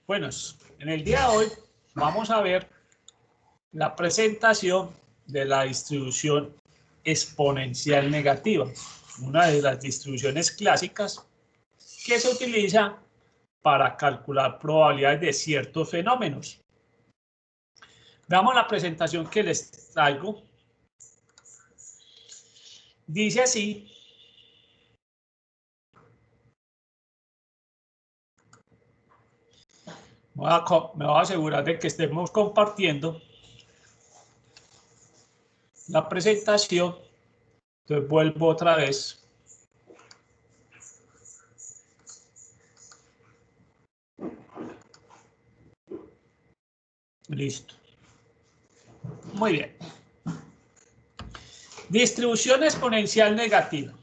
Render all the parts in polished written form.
Bueno, en el día de hoy vamos a ver la presentación de la distribución exponencial negativa, una de las distribuciones clásicas que se utiliza para calcular probabilidades de ciertos fenómenos. Veamos la presentación que les traigo. Dice así. Me voy a asegurar de que estemos compartiendo la presentación. Entonces vuelvo otra vez. Listo. Muy bien. Distribución exponencial negativa.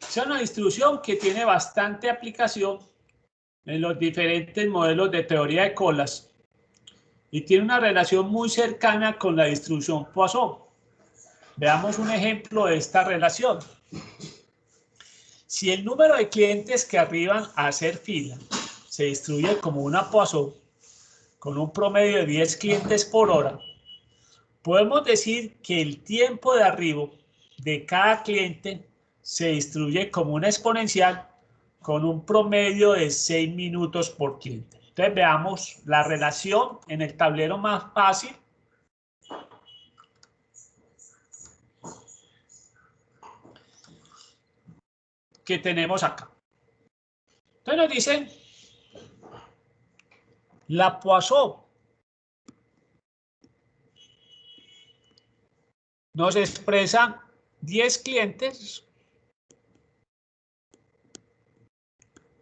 Es una distribución que tiene bastante aplicación en los diferentes modelos de teoría de colas y tiene una relación muy cercana con la distribución Poisson. Veamos un ejemplo de esta relación. Si el número de clientes que arriban a hacer fila se distribuye como una Poisson, con un promedio de 10 clientes por hora, podemos decir que el tiempo de arribo de cada cliente se distribuye como una exponencial con un promedio de 6 minutos por cliente. Entonces veamos la relación en el tablero más fácil. Que tenemos acá. Entonces nos dicen la Poisson nos expresa 10 clientes,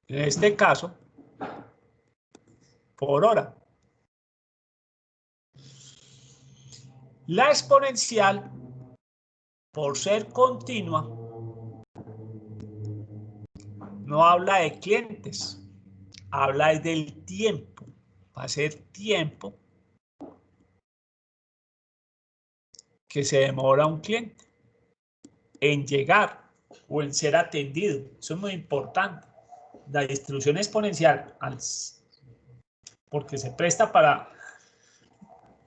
en este caso, por hora. La exponencial, por ser continua, no habla de clientes, habla del tiempo. Va a ser tiempo que se demora un cliente en llegar o en ser atendido. Eso es muy importante. La distribución exponencial, porque se presta para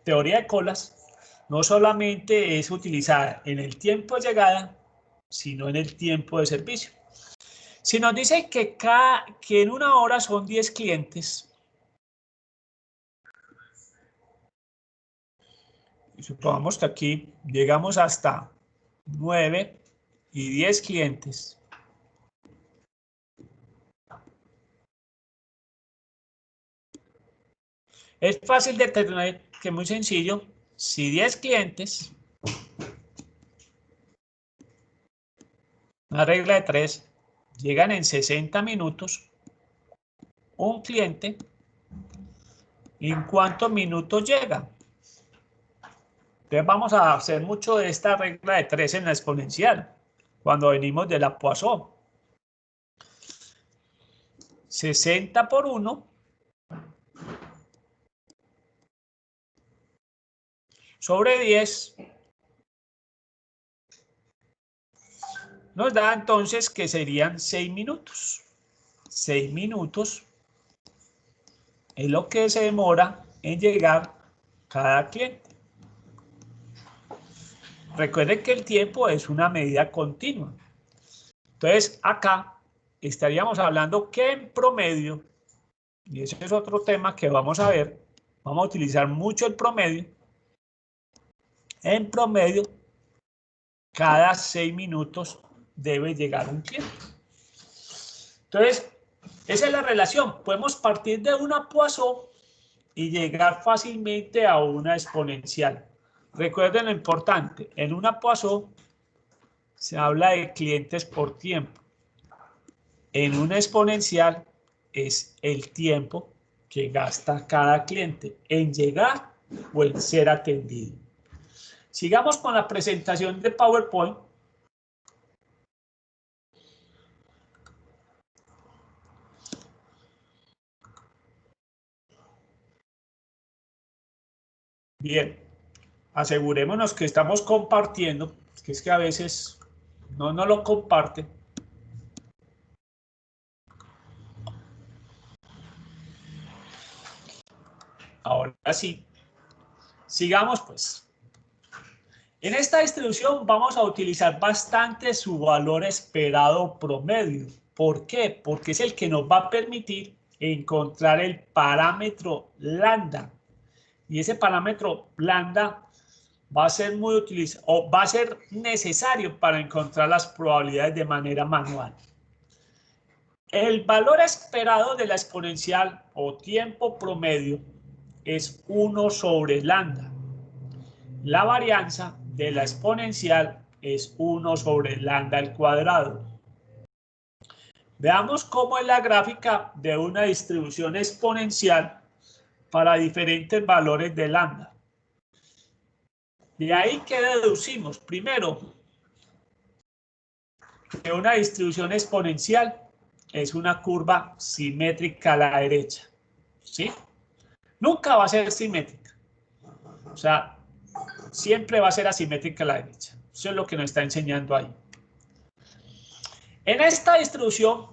teoría de colas, no solamente es utilizada en el tiempo de llegada, sino en el tiempo de servicio. Si nos dice que en una hora son 10 clientes, y supongamos que aquí llegamos hasta 9 y 10 clientes. Es fácil de determinar que es muy sencillo. Si 10 clientes, una regla de 3, llegan en 60 minutos, un cliente, ¿en cuántos minutos llega? Entonces vamos a hacer mucho de esta regla de 3 en la exponencial, cuando venimos de la Poisson. 60 por 1 sobre 10 nos da entonces que serían 6 minutos. 6 minutos es lo que se demora en llegar cada cliente. Recuerden que el tiempo es una medida continua. Entonces acá estaríamos hablando que en promedio, y ese es otro tema que vamos a ver, vamos a utilizar mucho el promedio. En promedio, cada 6 minutos debe llegar un cliente. Entonces, esa es la relación. Podemos partir de una Poisson y llegar fácilmente a una exponencial. Recuerden lo importante, en una Poisson se habla de clientes por tiempo. En una exponencial es el tiempo que gasta cada cliente en llegar o en ser atendido. Sigamos con la presentación de PowerPoint. Bien, asegurémonos que estamos compartiendo, que es que a veces no lo comparte. Ahora sí, sigamos pues. En esta distribución vamos a utilizar bastante su valor esperado promedio. ¿Por qué? Porque es el que nos va a permitir encontrar el parámetro lambda. Y ese parámetro lambda va a ser muy utilizado o va a ser necesario para encontrar las probabilidades de manera manual. El valor esperado de la exponencial o tiempo promedio es 1 sobre lambda. La varianza de la exponencial es 1 sobre lambda al cuadrado. Veamos cómo es la gráfica de una distribución exponencial para diferentes valores de lambda. De ahí que deducimos, primero, que una distribución exponencial es una curva simétrica a la derecha, ¿sí? Nunca va a ser simétrica. O sea, siempre va a ser asimétrica a la derecha. Eso es lo que nos está enseñando ahí. En esta distribución,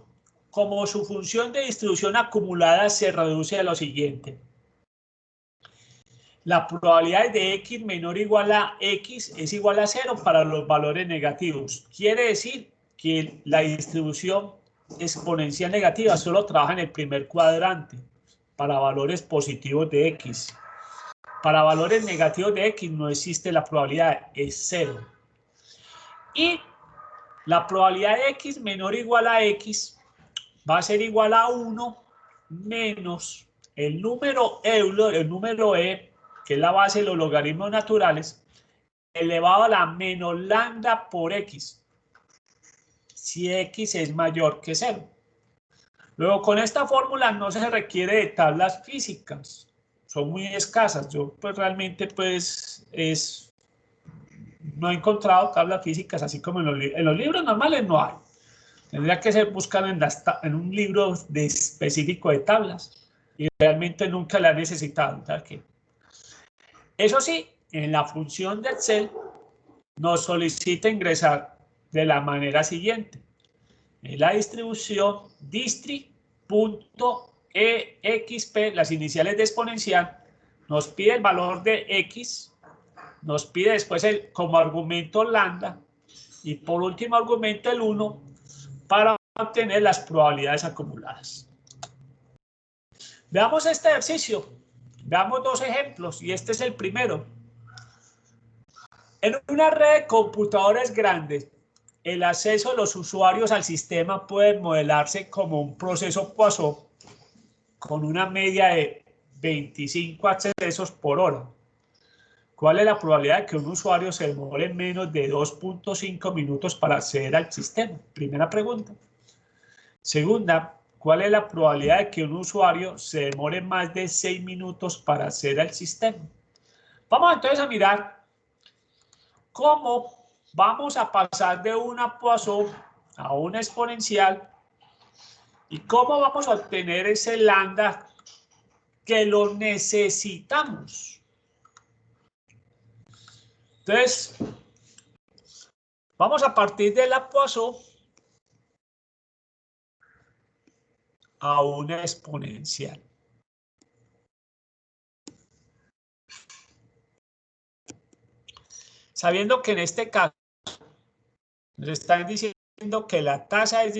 como su función de distribución acumulada se reduce a lo siguiente. La probabilidad de x menor o igual a x es igual a 0 para los valores negativos. Quiere decir que la distribución exponencial negativa solo trabaja en el primer cuadrante para valores positivos de x. Para valores negativos de x no existe la probabilidad, es 0. Y la probabilidad de x menor o igual a x va a ser igual a 1 menos el número e, que es la base de los logaritmos naturales, elevado a la menos lambda por x, si x es mayor que 0. Luego, con esta fórmula no se requiere de tablas físicas, son muy escasas. Yo pues realmente pues no he encontrado tablas físicas, así como en los libros normales no hay. Tendría que ser buscado en un libro específico de tablas y realmente nunca la he necesitado. Eso sí, en la función de Excel nos solicita ingresar de la manera siguiente. En la distribución distri.exp, las iniciales de exponencial, nos pide el valor de x, nos pide después como argumento lambda y por último argumento el 1 para obtener las probabilidades acumuladas. Veamos este ejercicio. Veamos dos ejemplos y este es el primero. En una red de computadores grandes, el acceso de los usuarios al sistema puede modelarse como un proceso Poisson con una media de 25 accesos por hora. ¿Cuál es la probabilidad de que un usuario se demore menos de 2.5 minutos para acceder al sistema? Primera pregunta. Segunda, ¿cuál es la probabilidad de que un usuario se demore más de 6 minutos para acceder al sistema? Vamos entonces a mirar cómo vamos a pasar de una Poisson a una exponencial y cómo vamos a obtener ese lambda que lo necesitamos. Entonces, vamos a partir de la Poisson a una exponencial. Sabiendo que en este caso nos están diciendo que la tasa de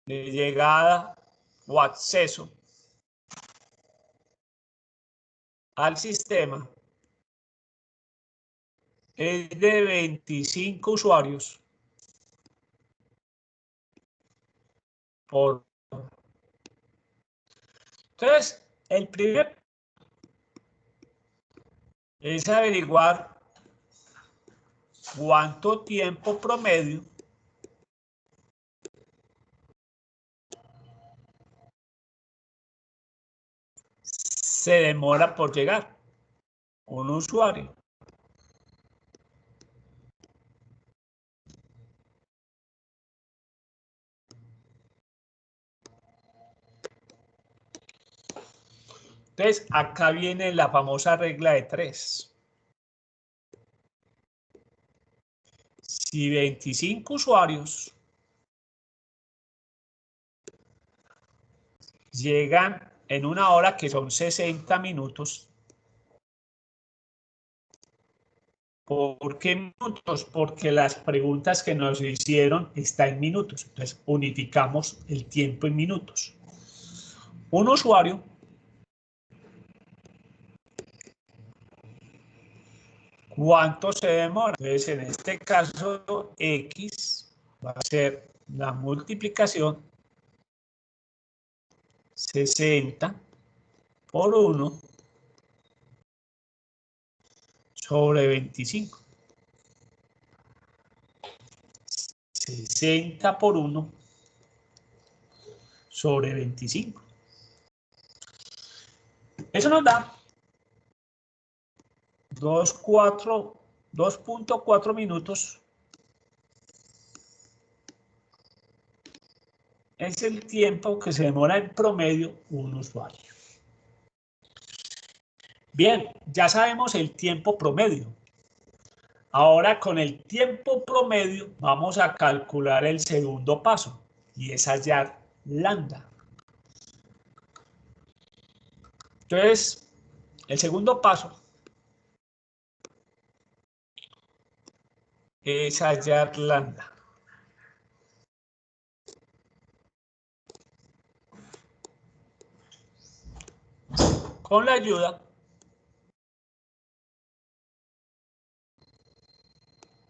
llegada o acceso al sistema es de 25 usuarios por. Entonces, el primer es averiguar cuánto tiempo promedio se demora por llegar un usuario. Entonces, acá viene la famosa regla de 3. Si 25 usuarios llegan en una hora, que son 60 minutos. ¿Por qué minutos? Porque las preguntas que nos hicieron están en minutos. Entonces, unificamos el tiempo en minutos. Un usuario ¿cuánto se demora? Entonces, en este caso, X va a ser la multiplicación 60 por 1 sobre 25. 60 por 1 sobre 25. Eso nos da 2.4 minutos. Es el tiempo que se demora en promedio un usuario. Bien, ya sabemos el tiempo promedio. Ahora con el tiempo promedio vamos a calcular el segundo paso y es hallar lambda. Entonces, el segundo paso es hallar lambda. Con la ayuda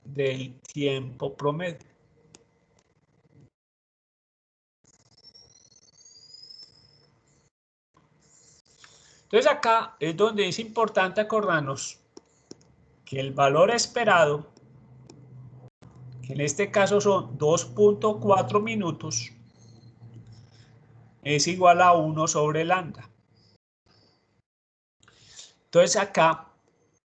del tiempo promedio. Entonces acá es donde es importante acordarnos que el valor esperado, que en este caso son 2.4 minutos, es igual a 1 sobre lambda. Entonces acá,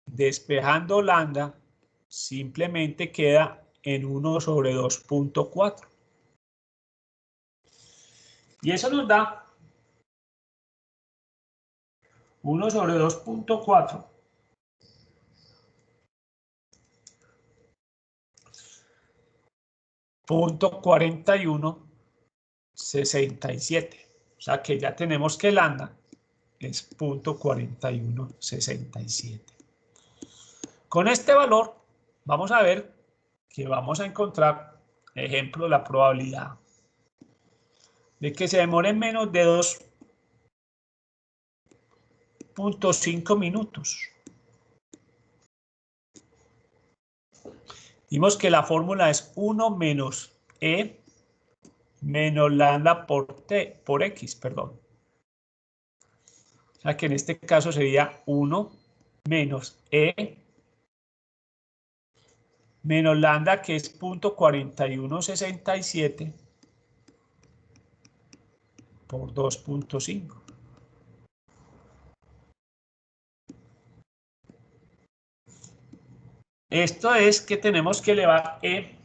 despejando lambda, simplemente queda en 1 sobre 2.4. Y eso nos da 1 sobre 2.4 .4167. O sea que ya tenemos que lambda es 0.4167. Con este valor vamos a ver que vamos a encontrar, ejemplo, la probabilidad de que se demore menos de 2.5 minutos. Vimos que la fórmula es 1 menos E menos lambda por X, perdón. O sea que en este caso sería 1 menos E menos lambda, que es 0.4167 por 2.5. Esto es que tenemos que elevar E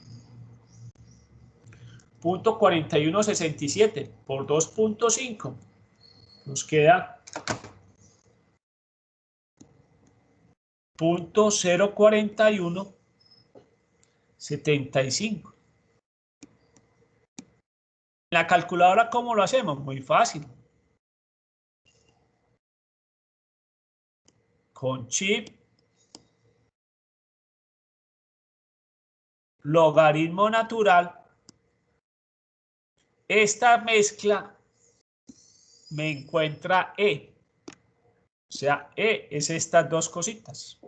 0.4167 por 2.5. Nos queda 0.04175. En la calculadora, ¿cómo lo hacemos? Muy fácil. Con chip, logaritmo natural, esta mezcla me encuentra E. O sea, E es estas dos cositas.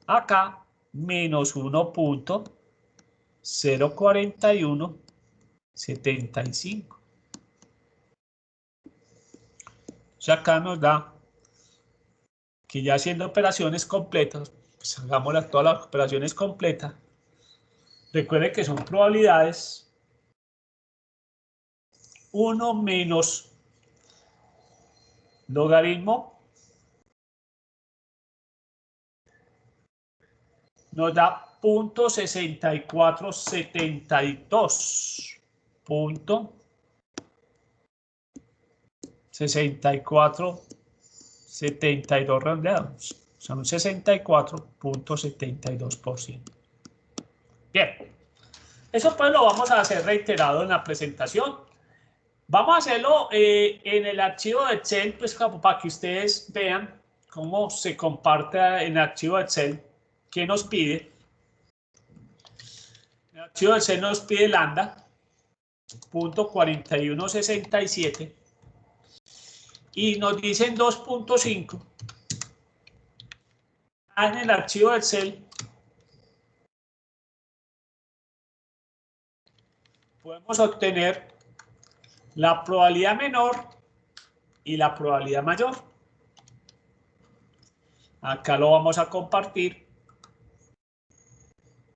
Acá, menos 1.04175. O sea, acá nos da que ya haciendo operaciones completas, pues hagámoslas todas las operaciones completas. Recuerde que son probabilidades 1 menos logaritmo nos da 0.6472. 0.6472 redondeados. Son un 64.72%. Bien. Eso pues lo vamos a hacer reiterado en la presentación. Vamos a hacerlo en el archivo de Excel, pues para que ustedes vean cómo se comparte en el archivo de Excel. ¿Qué nos pide? El archivo de Excel nos pide lambda, .4167, y nos dicen 2.5. En el archivo de Excel podemos obtener la probabilidad menor y la probabilidad mayor. Acá lo vamos a compartir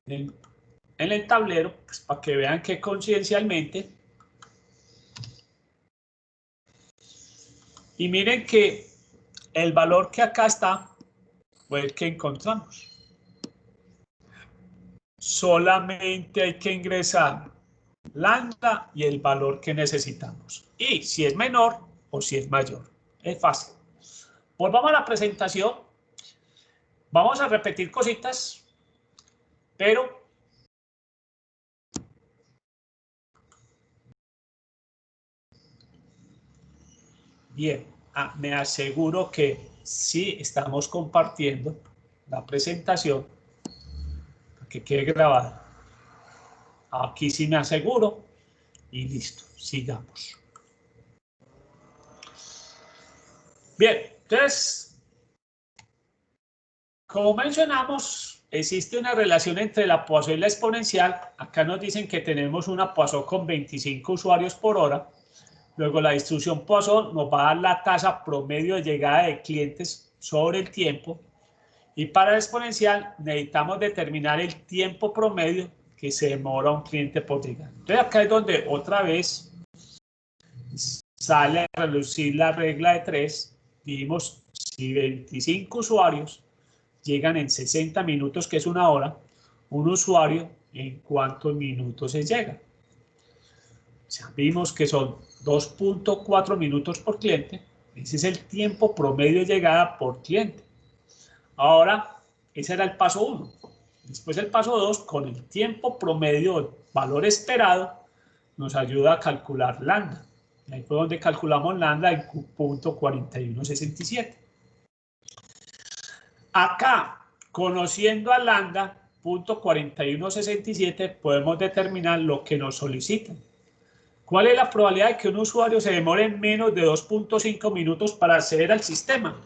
en el tablero, pues, para que vean que coincidencialmente. Y miren que el valor que acá está fue el que encontramos. Solamente hay que ingresar lambda y el valor que necesitamos. Y si es menor o si es mayor. Es fácil. Volvamos a la presentación. Vamos a repetir cositas, pero bien, me aseguro que sí estamos compartiendo la presentación para que quede grabada. Aquí sí me aseguro y listo, sigamos. Bien, entonces, como mencionamos, existe una relación entre la Poisson y la exponencial. Acá nos dicen que tenemos una Poisson con 25 usuarios por hora. Luego la distribución Poisson nos va a dar la tasa promedio de llegada de clientes sobre el tiempo. Y para la exponencial necesitamos determinar el tiempo promedio que se demora un cliente por llegar. Entonces acá es donde otra vez sale a relucir la regla de 3. Dijimos, si 25 usuarios llegan en 60 minutos, que es una hora, un usuario, ¿en cuántos minutos se llega? O sea, vimos que son 2.4 minutos por cliente. Ese es el tiempo promedio de llegada por cliente. Ahora, ese era el paso 1. Después el paso 2, con el tiempo promedio, el valor esperado, nos ayuda a calcular lambda. Ahí fue donde calculamos lambda en .4167. Acá, conociendo a lambda, .4167, podemos determinar lo que nos solicitan. ¿Cuál es la probabilidad de que un usuario se demore menos de 2.5 minutos para acceder al sistema?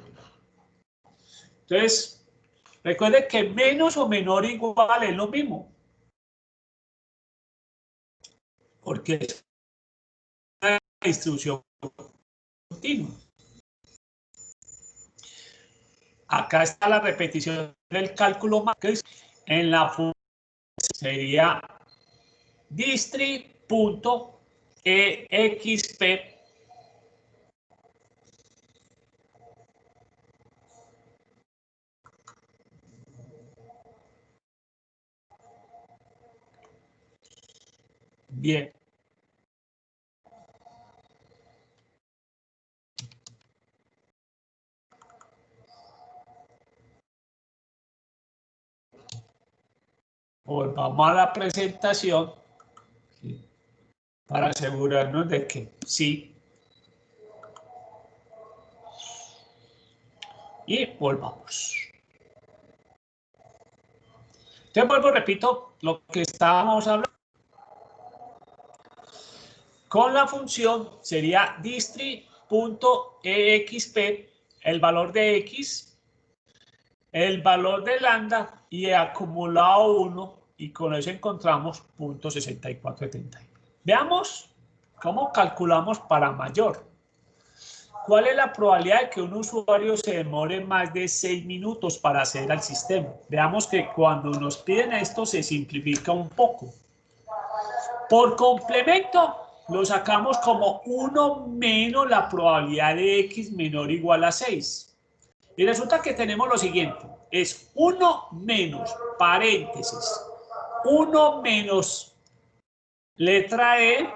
Entonces, recuerden que menos o menor o igual es lo mismo. Porque es una distribución continua. Acá está la repetición del cálculo matrix. En la función sería distri.exp bien. Volvamos a la presentación para asegurarnos de que sí. Y volvamos. Entonces vuelvo, repito, lo que estábamos hablando. Con la función sería distri.exp, el valor de x, el valor de lambda y acumulado 1, y con eso encontramos .6471. Veamos cómo calculamos para mayor. ¿Cuál es la probabilidad de que un usuario se demore más de 6 minutos para acceder al sistema? Veamos que cuando nos piden esto se simplifica un poco. Por complemento, lo sacamos como 1 menos la probabilidad de x menor o igual a 6. Y resulta que tenemos lo siguiente. Es 1 menos, paréntesis, 1 menos letra E,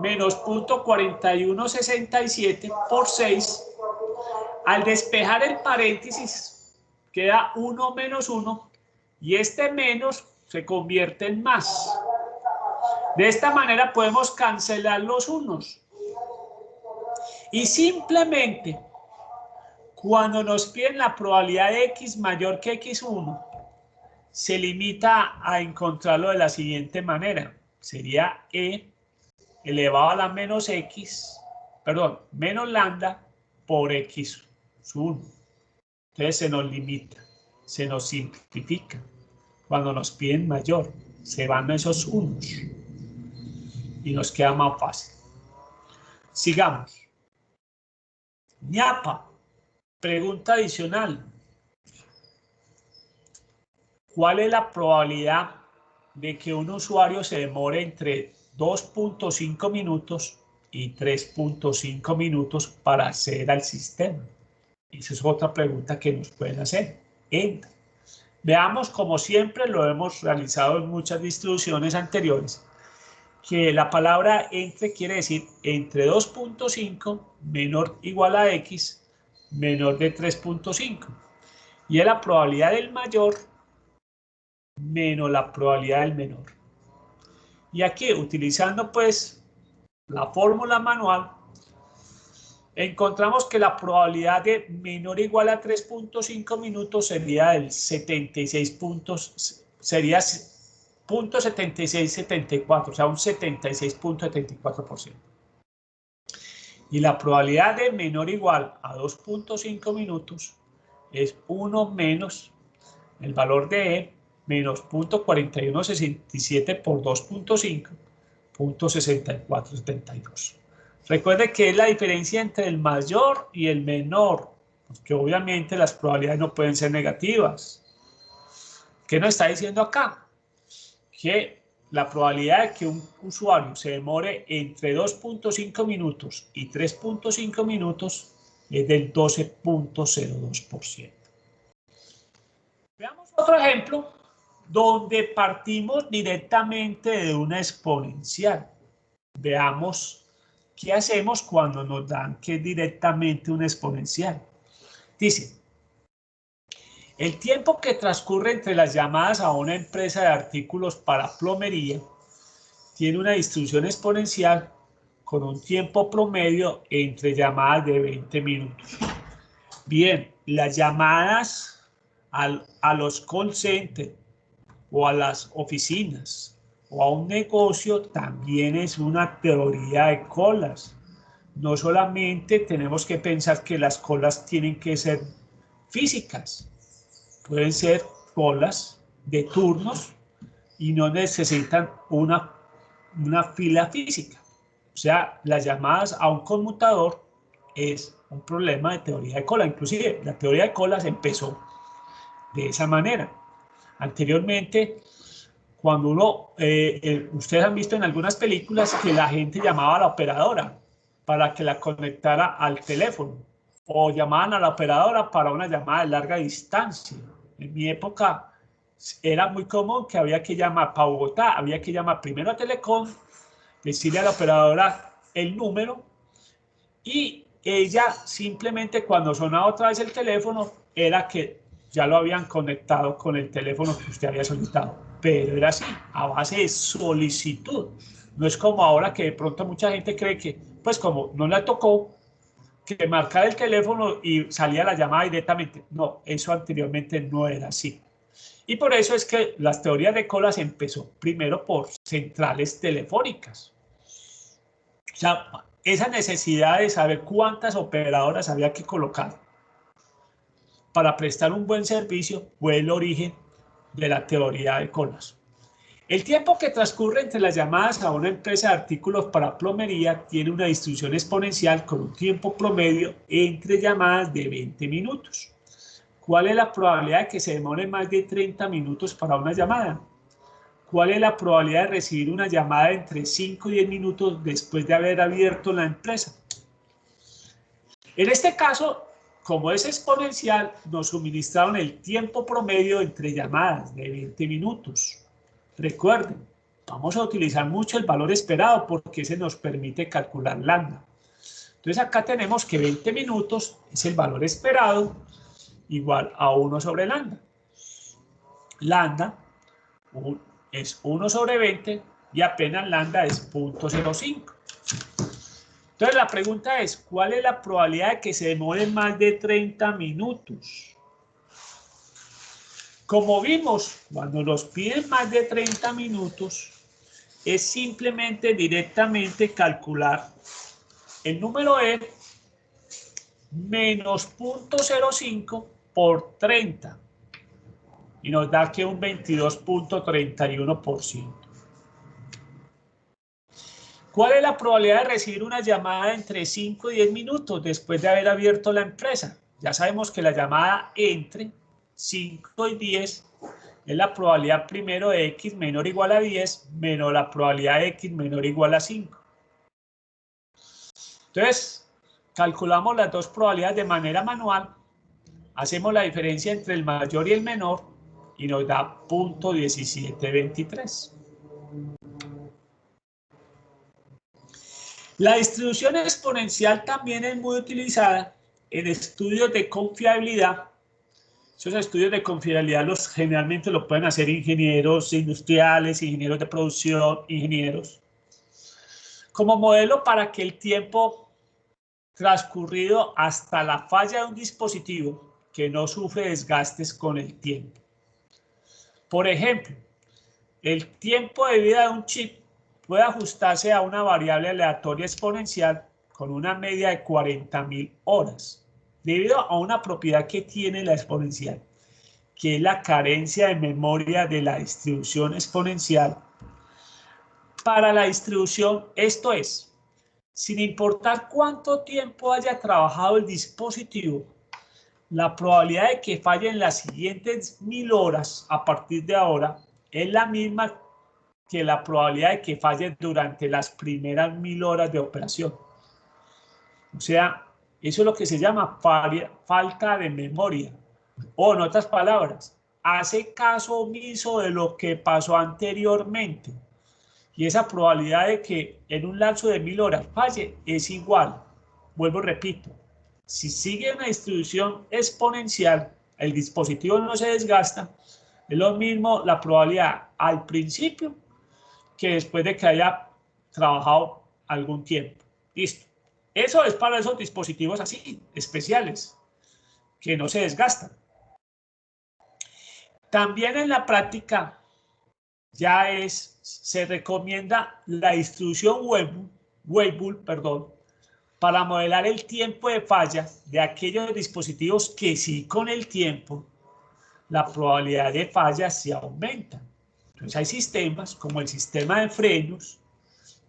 menos .4167 por 6. Al despejar el paréntesis, queda 1 menos 1, y este menos se convierte en más. De esta manera podemos cancelar los unos. Y simplemente, cuando nos piden la probabilidad de x mayor que x1, se limita a encontrarlo de la siguiente manera. Sería e elevado a la menos x, perdón, menos lambda por x1. Entonces se nos limita, se nos simplifica. Cuando nos piden mayor, se van esos unos y nos queda más fácil. Sigamos. ñapa, pregunta adicional. ¿Cuál es la probabilidad de que un usuario se demore entre 2.5 minutos y 3.5 minutos para acceder al sistema? Esa es otra pregunta que nos pueden hacer. Veamos, como siempre lo hemos realizado en muchas distribuciones anteriores, que la palabra entre quiere decir entre 2.5 menor o igual a x menor de 3.5. Y es la probabilidad del mayor menos la probabilidad del menor. Y aquí, utilizando pues la fórmula manual, encontramos que la probabilidad de menor o igual a 3.5 minutos sería del 76 puntos, sería 0.7674, o sea, un 76.74%. Y la probabilidad de menor o igual a 2.5 minutos es 1 menos el valor de E menos 0.4167 por 2.5, 0.6472. Recuerde que es la diferencia entre el mayor y el menor, porque obviamente las probabilidades no pueden ser negativas. ¿Qué nos está diciendo acá? Que la probabilidad de que un usuario se demore entre 2.5 minutos y 3.5 minutos es del 12.02%. Veamos otro ejemplo donde partimos directamente de una exponencial. Veamos qué hacemos cuando nos dan que es directamente una exponencial. Dice, el tiempo que transcurre entre las llamadas a una empresa de artículos para plomería tiene una distribución exponencial con un tiempo promedio entre llamadas de 20 minutos. Bien, las llamadas a los call centers o a las oficinas o a un negocio también es una teoría de colas. No solamente tenemos que pensar que las colas tienen que ser físicas, pueden ser colas de turnos y no necesitan una fila física. O sea, las llamadas a un conmutador es un problema de teoría de cola. Inclusive la teoría de colas empezó de esa manera. Anteriormente, cuando ustedes han visto en algunas películas que la gente llamaba a la operadora para que la conectara al teléfono, o llamaban a la operadora para una llamada de larga distancia. En mi época era muy común que había que llamar para Bogotá, había que llamar primero a Telecom, decirle a la operadora el número y ella simplemente cuando sonaba otra vez el teléfono era que ya lo habían conectado con el teléfono que usted había solicitado. Pero era así, a base de solicitud. No es como ahora que de pronto mucha gente cree que, pues como no le tocó, que marcar el teléfono y salía la llamada directamente. No, eso anteriormente no era así. Y por eso es que las teorías de colas empezó primero por centrales telefónicas. O sea, esa necesidad de saber cuántas operadoras había que colocar para prestar un buen servicio fue el origen de la teoría de colas. El tiempo que transcurre entre las llamadas a una empresa de artículos para plomería tiene una distribución exponencial con un tiempo promedio entre llamadas de 20 minutos. ¿Cuál es la probabilidad de que se demore más de 30 minutos para una llamada? ¿Cuál es la probabilidad de recibir una llamada entre 5 y 10 minutos después de haber abierto la empresa? En este caso, como es exponencial, nos suministraron el tiempo promedio entre llamadas de 20 minutos. Recuerden, vamos a utilizar mucho el valor esperado porque ese nos permite calcular lambda. Entonces acá tenemos que 20 minutos es el valor esperado igual a 1 sobre lambda. Lambda es 1 sobre 20 y apenas lambda es 0.05. Entonces la pregunta es, ¿cuál es la probabilidad de que se demore más de 30 minutos? Como vimos, cuando nos piden más de 30 minutos, es simplemente directamente calcular el número E menos 0.05 por 30 y nos da que un 22.31%. ¿Cuál es la probabilidad de recibir una llamada entre 5 y 10 minutos después de haber abierto la empresa? Ya sabemos que la llamada entre 5 y 10 es la probabilidad primero de x menor o igual a 10 menos la probabilidad de x menor o igual a 5. Entonces, calculamos las dos probabilidades de manera manual, hacemos la diferencia entre el mayor y el menor y nos da 0.1723. La distribución exponencial también es muy utilizada en estudios de confiabilidad. Esos estudios de confiabilidad generalmente lo pueden hacer ingenieros industriales, ingenieros de producción, ingenieros. Como modelo para que el tiempo transcurrido hasta la falla de un dispositivo que no sufre desgastes con el tiempo. Por ejemplo, el tiempo de vida de un chip puede ajustarse a una variable aleatoria exponencial con una media de 40.000 horas, debido a una propiedad que tiene la exponencial, que es la carencia de memoria de la distribución exponencial. Para la distribución, esto es, sin importar cuánto tiempo haya trabajado el dispositivo, la probabilidad de que falle en las siguientes 1000 horas a partir de ahora es la misma que la probabilidad de que falle durante las primeras 1000 horas de operación. O sea, eso es lo que se llama falta de memoria. O en otras palabras, hace caso omiso de lo que pasó anteriormente. Y esa probabilidad de que en un lapso de 1000 horas falle es igual. Vuelvo y repito, si sigue una distribución exponencial, el dispositivo no se desgasta, es lo mismo la probabilidad al principio que después de que haya trabajado algún tiempo. Listo. Eso es para esos dispositivos así, especiales, que no se desgastan. También en la práctica se recomienda la distribución Weibull, para modelar el tiempo de falla de aquellos dispositivos que sí con el tiempo la probabilidad de falla se aumenta. Entonces hay sistemas como el sistema de frenos,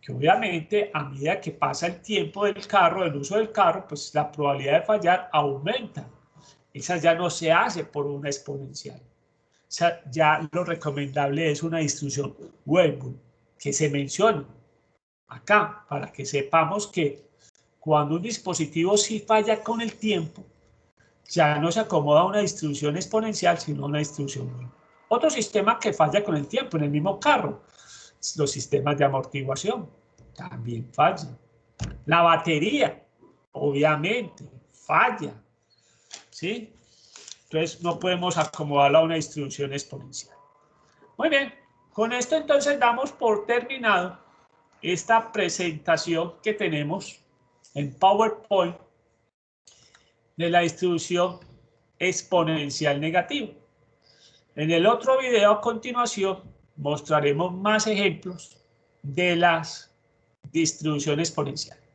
que obviamente a medida que pasa el tiempo del carro, el uso del carro, pues la probabilidad de fallar aumenta. Esa ya no se hace por una exponencial. O sea, ya lo recomendable es una distribución Weibull, que se menciona acá, para que sepamos que cuando un dispositivo sí falla con el tiempo, ya no se acomoda a una distribución exponencial, sino a una distribución Weibull. Otro sistema que falla con el tiempo en el mismo carro, los sistemas de amortiguación, también fallan. La batería, obviamente, falla, ¿sí? Entonces no podemos acomodarla a una distribución exponencial. Muy bien, con esto entonces damos por terminado esta presentación que tenemos en PowerPoint de la distribución exponencial negativa. En el otro video a continuación mostraremos más ejemplos de las distribuciones exponenciales.